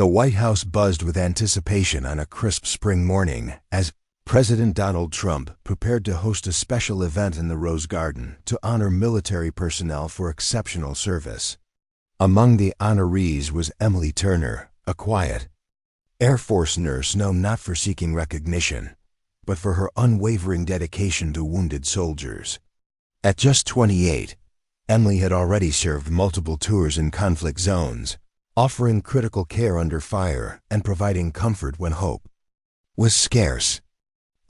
The White House buzzed with anticipation on a crisp spring morning as President Donald Trump prepared to host a special event in the Rose Garden to honor military personnel for exceptional service. Among the honorees was Emily Turner, a quiet Air Force nurse known not for seeking recognition, but for her unwavering dedication to wounded soldiers. At just 28, Emily had already served multiple tours in conflict zones, offering critical care under fire and providing comfort when hope was scarce.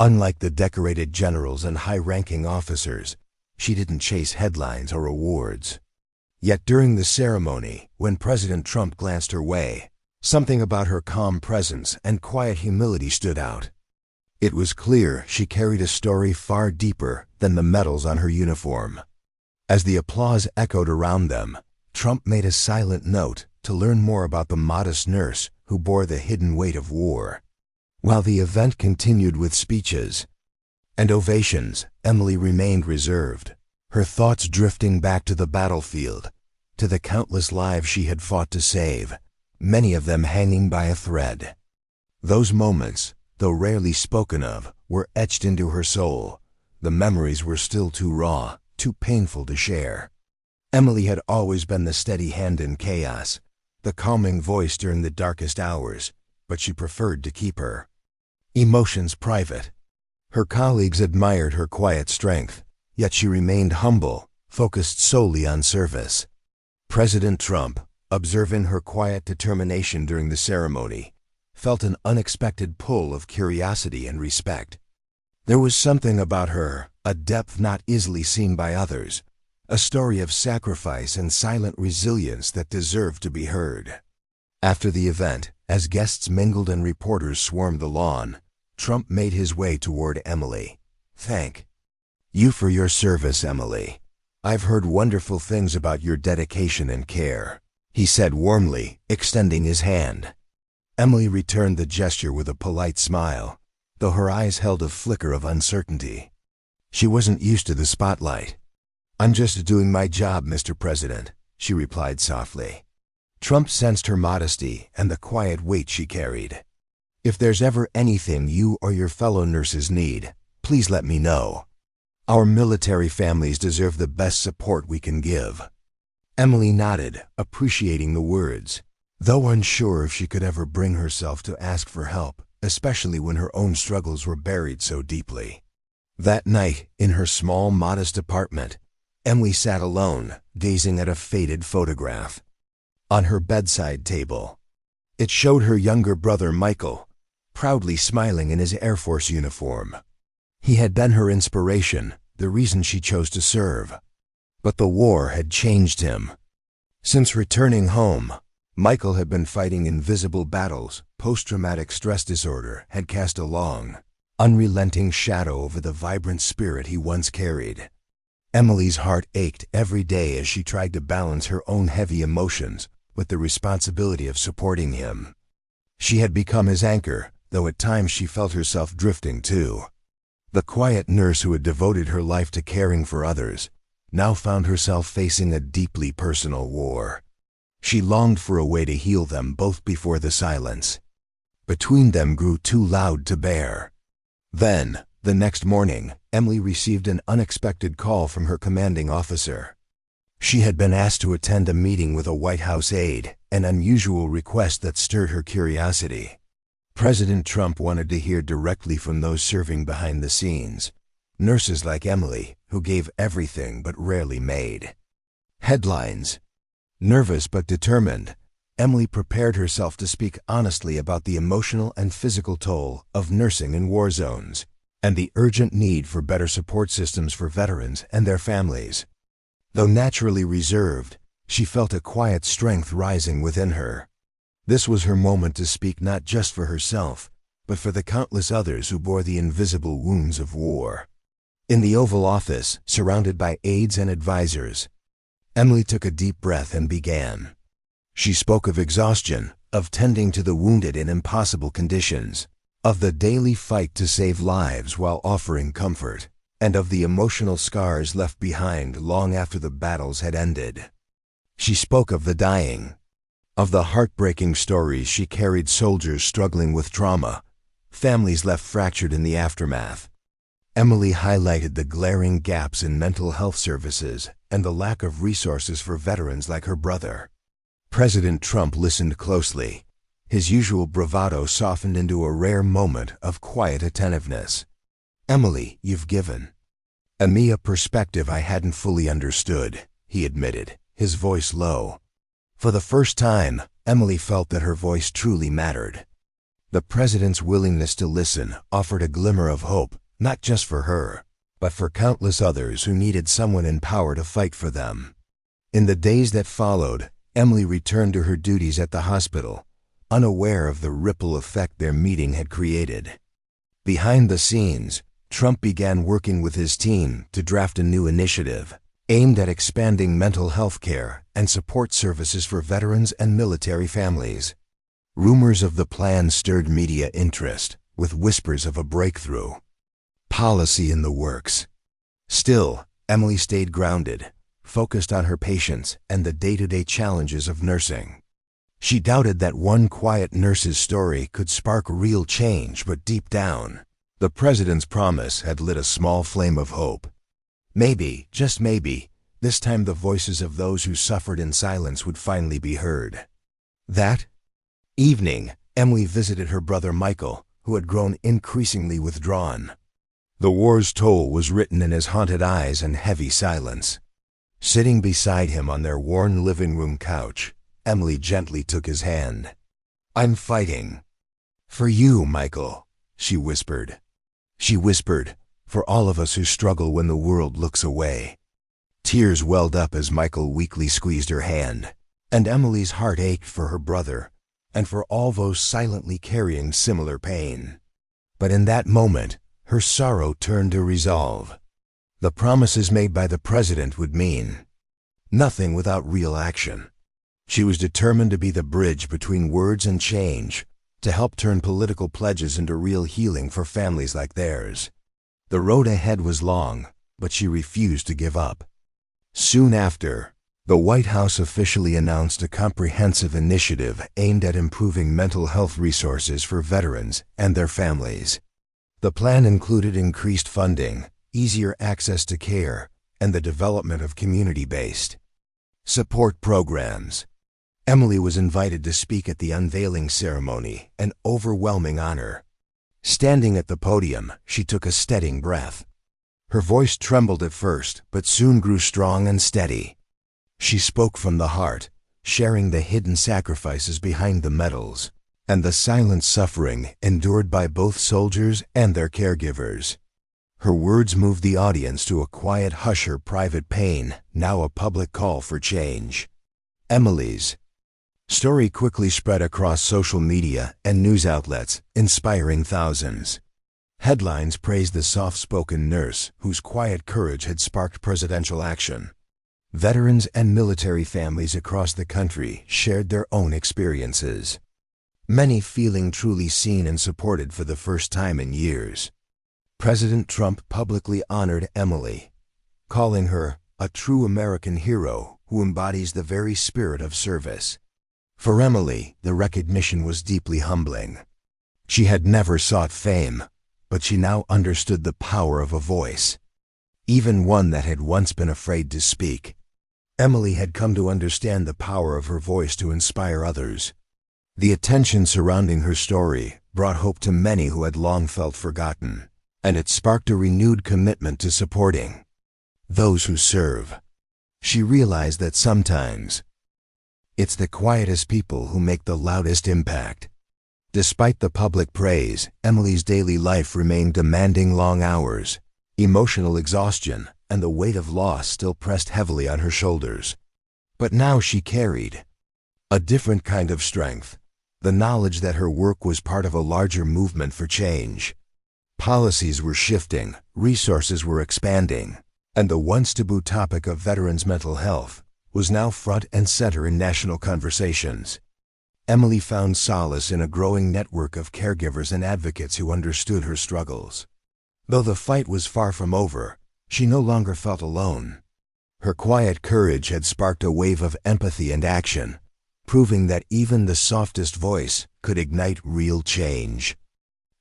Unlike the decorated generals and high-ranking officers, she didn't chase headlines or awards. Yet during the ceremony, when President Trump glanced her way, something about her calm presence and quiet humility stood out. It was clear she carried a story far deeper than the medals on her uniform. As the applause echoed around them, Trump made a silent note to learn more about the modest nurse who bore the hidden weight of war. While the event continued with speeches and ovations, Emily remained reserved, her thoughts drifting back to the battlefield, to the countless lives she had fought to save, many of them hanging by a thread. Those moments, though rarely spoken of, were etched into her soul. The memories were still too raw, too painful to share. Emily had always been the steady hand in chaos, the calming voice during the darkest hours, but she preferred to keep her emotions private. Her colleagues admired her quiet strength, yet she remained humble, focused solely on service. President Trump, observing her quiet determination during the ceremony, felt an unexpected pull of curiosity and respect. There was something about her, a depth not easily seen by others, a story of sacrifice and silent resilience that deserved to be heard. After the event, as guests mingled and reporters swarmed the lawn, Trump made his way toward Emily. "Thank you for your service, Emily. I've heard wonderful things about your dedication and care," he said warmly, extending his hand. Emily returned the gesture with a polite smile, though her eyes held a flicker of uncertainty. She wasn't used to the spotlight. "I'm just doing my job, Mr. President," she replied softly. Trump sensed her modesty and the quiet weight she carried. "If there's ever anything you or your fellow nurses need, please let me know. Our military families deserve the best support we can give." Emily nodded, appreciating the words, though unsure if she could ever bring herself to ask for help, especially when her own struggles were buried so deeply. That night, in her small, modest apartment, Emily sat alone, gazing at a faded photograph. On her bedside table, it showed her younger brother Michael, proudly smiling in his Air Force uniform. He had been her inspiration, the reason she chose to serve. But the war had changed him. Since returning home, Michael had been fighting invisible battles. Post-traumatic stress disorder had cast a long, unrelenting shadow over the vibrant spirit he once carried. Emily's heart ached every day as she tried to balance her own heavy emotions with the responsibility of supporting him. She had become his anchor, though at times she felt herself drifting too. The quiet nurse who had devoted her life to caring for others now found herself facing a deeply personal war. She longed for a way to heal them both before the silence between them grew too loud to bear. Then, the next morning, Emily received an unexpected call from her commanding officer. She had been asked to attend a meeting with a White House aide, an unusual request that stirred her curiosity. President Trump wanted to hear directly from those serving behind the scenes, nurses like Emily, who gave everything but rarely made headlines. Nervous but determined, Emily prepared herself to speak honestly about the emotional and physical toll of nursing in war zones and the urgent need for better support systems for veterans and their families. Though naturally reserved, she felt a quiet strength rising within her. This was her moment to speak not just for herself, but for the countless others who bore the invisible wounds of war. In the Oval Office, surrounded by aides and advisors, Emily took a deep breath and began. She spoke of exhaustion, of tending to the wounded in impossible conditions, of the daily fight to save lives while offering comfort, and of the emotional scars left behind long after the battles had ended. She spoke of the dying, Of the heartbreaking stories she carried, soldiers struggling with trauma, families left fractured in the aftermath. Emily highlighted the glaring gaps in mental health services and the lack of resources for veterans like her brother. President Trump listened closely. His usual bravado softened into a rare moment of quiet attentiveness. "Emily, you've given me a perspective I hadn't fully understood," he admitted, his voice low. For the first time, Emily felt that her voice truly mattered. The president's willingness to listen offered a glimmer of hope, not just for her, but for countless others who needed someone in power to fight for them. In the days that followed, Emily returned to her duties at the hospital, unaware of the ripple effect their meeting had created. Behind the scenes, Trump began working with his team to draft a new initiative aimed at expanding mental health care and support services for veterans and military families. Rumors of the plan stirred media interest, with whispers of a breakthrough policy in the works. Still, Emily stayed grounded, focused on her patients and the day-to-day challenges of nursing. She doubted that one quiet nurse's story could spark real change, but deep down, the president's promise had lit a small flame of hope. Maybe, just maybe, this time the voices of those who suffered in silence would finally be heard. That evening, Emily visited her brother Michael, who had grown increasingly withdrawn. The war's toll was written in his haunted eyes and heavy silence. Sitting beside him on their worn living room couch, Emily gently took his hand. "I'm fighting for you, Michael," she whispered. For all of us who struggle when the world looks away." Tears welled up as Michael weakly squeezed her hand, and Emily's heart ached for her brother and for all those silently carrying similar pain. But in that moment, her sorrow turned to resolve. The promises made by the president would mean nothing without real action. She was determined to be the bridge between words and change, to help turn political pledges into real healing for families like theirs. The road ahead was long, but she refused to give up. Soon after, the White House officially announced a comprehensive initiative aimed at improving mental health resources for veterans and their families. The plan included increased funding, easier access to care, and the development of community-based support programs. Emily was invited to speak at the unveiling ceremony, an overwhelming honor. Standing at the podium, she took a steadying breath. Her voice trembled at first, but soon grew strong and steady. She spoke from the heart, sharing the hidden sacrifices behind the medals and the silent suffering endured by both soldiers and their caregivers. Her words moved the audience to a quiet hush. Her private pain, now a public call for change. Emily's story quickly spread across social media and news outlets, inspiring thousands. Headlines praised the soft-spoken nurse whose quiet courage had sparked presidential action. Veterans and military families across the country shared their own experiences, many feeling truly seen and supported for the first time in years. President Trump publicly honored Emily, calling her a true American hero who embodies the very spirit of service. For Emily, the recognition was deeply humbling. She had never sought fame, but she now understood the power of a voice, even one that had once been afraid to speak. Emily had come to understand the power of her voice to inspire others. The attention surrounding her story brought hope to many who had long felt forgotten, and it sparked a renewed commitment to supporting those who serve. She realized that sometimes it's the quietest people who make the loudest impact. Despite the public praise, Emily's daily life remained demanding. Long hours, emotional exhaustion, and the weight of loss still pressed heavily on her shoulders. But now she carried a different kind of strength, the knowledge that her work was part of a larger movement for change. Policies were shifting, resources were expanding, and the once taboo topic of veterans' mental health was now front and center in national conversations. Emily found solace in a growing network of caregivers and advocates who understood her struggles. Though the fight was far from over, she no longer felt alone. Her quiet courage had sparked a wave of empathy and action, proving that even the softest voice could ignite real change.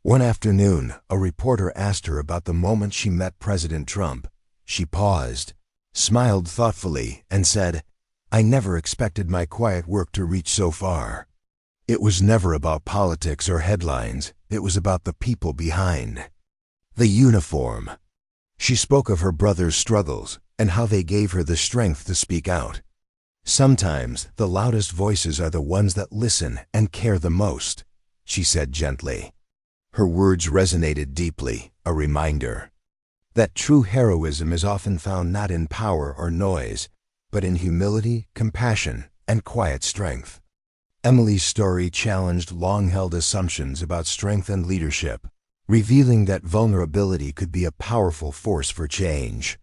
One afternoon, a reporter asked her about the moment she met President Trump. She paused, smiled thoughtfully, and said, "I never expected my quiet work to reach so far." It was never about politics or headlines. It was about the people behind. The uniform. She spoke of her brother's struggles and how they gave her the strength to speak out. "Sometimes the loudest voices are the ones that listen and care the most," she said gently. Her words resonated deeply, a reminder that true heroism is often found not in power or noise, but in humility, compassion, and quiet strength. Emily's story challenged long-held assumptions about strength and leadership, revealing that vulnerability could be a powerful force for change.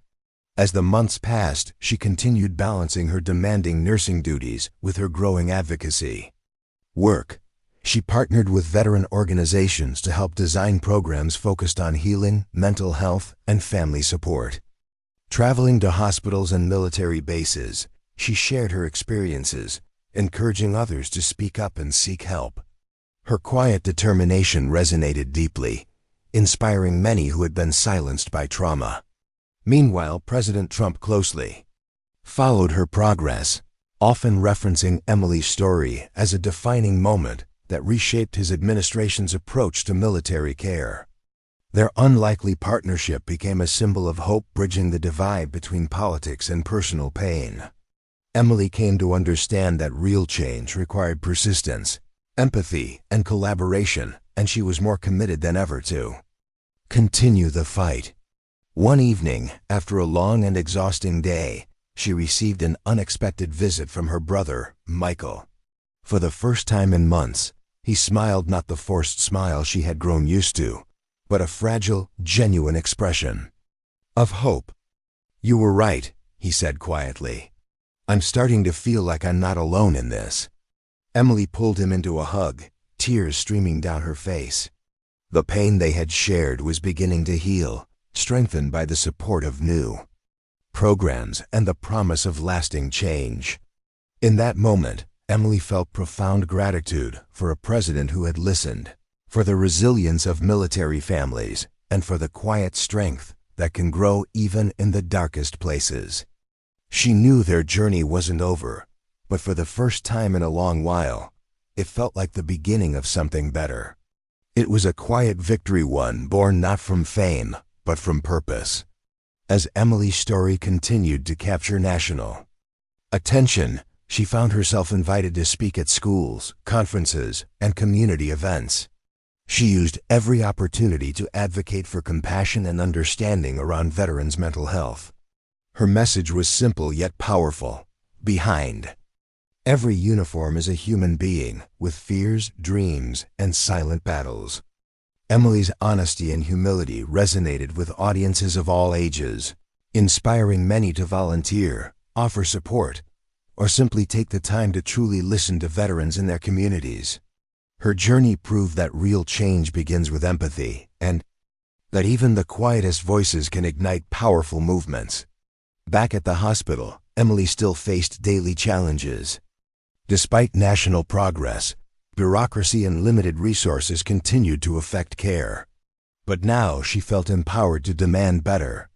As the months passed, she continued balancing her demanding nursing duties with her growing advocacy work. She partnered with veteran organizations to help design programs focused on healing, mental health, and family support. Traveling to hospitals and military bases, she shared her experiences, encouraging others to speak up and seek help. Her quiet determination resonated deeply, inspiring many who had been silenced by trauma. Meanwhile, President Trump closely followed her progress, often referencing Emily's story as a defining moment that reshaped his administration's approach to military care. Their unlikely partnership became a symbol of hope, bridging the divide between politics and personal pain. Emily came to understand that real change required persistence, empathy, and collaboration, and she was more committed than ever to continue the fight. One evening, after a long and exhausting day, she received an unexpected visit from her brother, Michael. For the first time in months, he smiled, not the forced smile she had grown used to, but a fragile, genuine expression of hope. "You were right," he said quietly. "I'm starting to feel like I'm not alone in this." Emily pulled him into a hug, tears streaming down her face. The pain they had shared was beginning to heal, strengthened by the support of new programs and the promise of lasting change. In that moment, Emily felt profound gratitude for a president who had listened, for the resilience of military families, and for the quiet strength that can grow even in the darkest places. She knew their journey wasn't over, but for the first time in a long while, it felt like the beginning of something better. It was a quiet victory, one born not from fame, but from purpose. As Emily's story continued to capture national attention, she found herself invited to speak at schools, conferences, and community events. She used every opportunity to advocate for compassion and understanding around veterans' mental health. Her message was simple yet powerful. Behind every uniform is a human being with fears, dreams, and silent battles. Emily's honesty and humility resonated with audiences of all ages, inspiring many to volunteer, offer support, or simply take the time to truly listen to veterans in their communities. Her journey proved that real change begins with empathy, and that even the quietest voices can ignite powerful movements. Back at the hospital, Emily still faced daily challenges. Despite national progress, bureaucracy and limited resources continued to affect care. But now she felt empowered to demand better.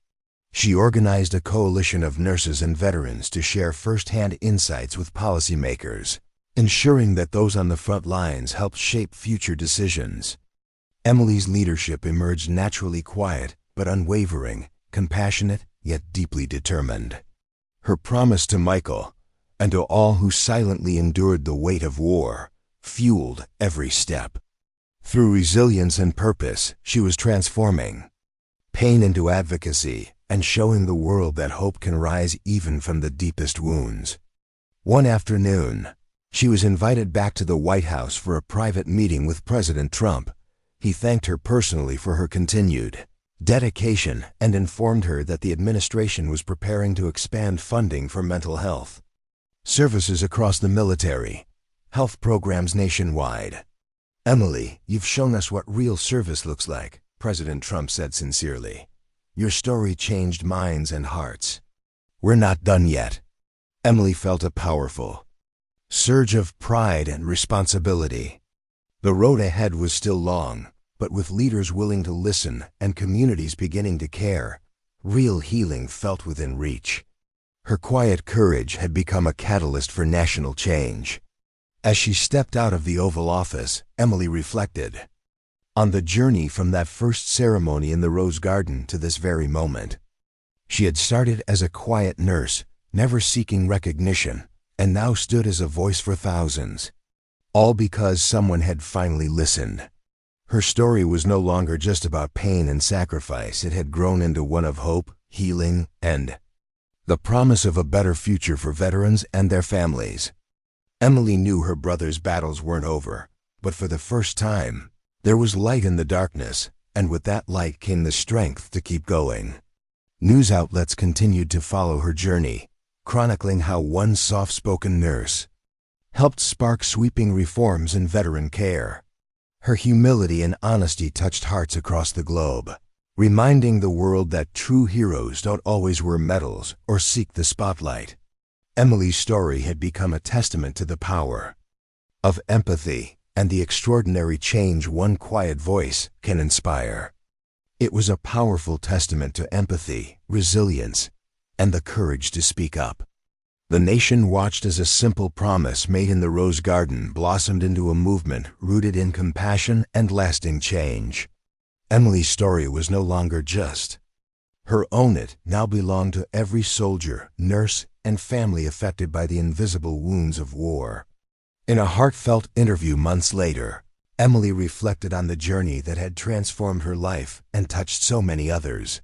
She organized a coalition of nurses and veterans to share first-hand insights with policymakers, ensuring that those on the front lines helped shape future decisions. Emily's leadership emerged naturally quiet but unwavering, compassionate yet deeply determined. Her promise to Michael, and to all who silently endured the weight of war, fueled every step. Through resilience and purpose, she was transforming pain into advocacy and showing the world that hope can rise even from the deepest wounds. One afternoon, she was invited back to the White House for a private meeting with President Trump. He thanked her personally for her continued dedication and informed her that the administration was preparing to expand funding for mental health services across the military, health programs nationwide. "Emily, you've shown us what real service looks like," President Trump said sincerely. "Your story changed minds and hearts." "We're not done yet." Emily felt a powerful surge of pride and responsibility. The road ahead was still long, but with leaders willing to listen and communities beginning to care, real healing felt within reach. Her quiet courage had become a catalyst for national change. As she stepped out of the Oval Office, Emily reflected on the journey from that first ceremony in the Rose Garden to this very moment. She had started as a quiet nurse, never seeking recognition, and now stood as a voice for thousands. All because someone had finally listened. Her story was no longer just about pain and sacrifice. It had grown into one of hope, healing, and the promise of a better future for veterans and their families. Emily knew her brother's battles weren't over, but for the first time, there was light in the darkness, and with that light came the strength to keep going. News outlets continued to follow her journey, chronicling how one soft-spoken nurse helped spark sweeping reforms in veteran care. Her humility and honesty touched hearts across the globe, reminding the world that true heroes don't always wear medals or seek the spotlight. Emily's story had become a testament to the power of empathy and the extraordinary change one quiet voice can inspire. It was a powerful testament to empathy, resilience, and the courage to speak up. The nation watched as a simple promise made in the Rose Garden blossomed into a movement rooted in compassion and lasting change. Emily's story was no longer just her own. It now belonged to every soldier, nurse, and family affected by the invisible wounds of war. In a heartfelt interview months later, Emily reflected on the journey that had transformed her life and touched so many others.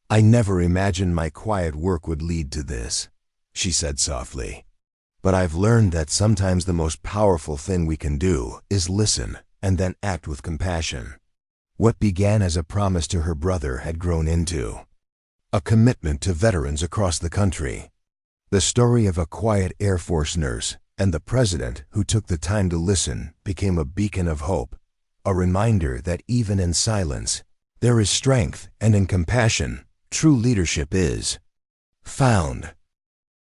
"I never imagined my quiet work would lead to this," she said softly. "But I've learned that sometimes the most powerful thing we can do is listen and then act with compassion." What began as a promise to her brother had grown into a commitment to veterans across the country. The story of a quiet Air Force nurse and the president who took the time to listen became a beacon of hope, a reminder that even in silence, there is strength, and in compassion, true leadership is found.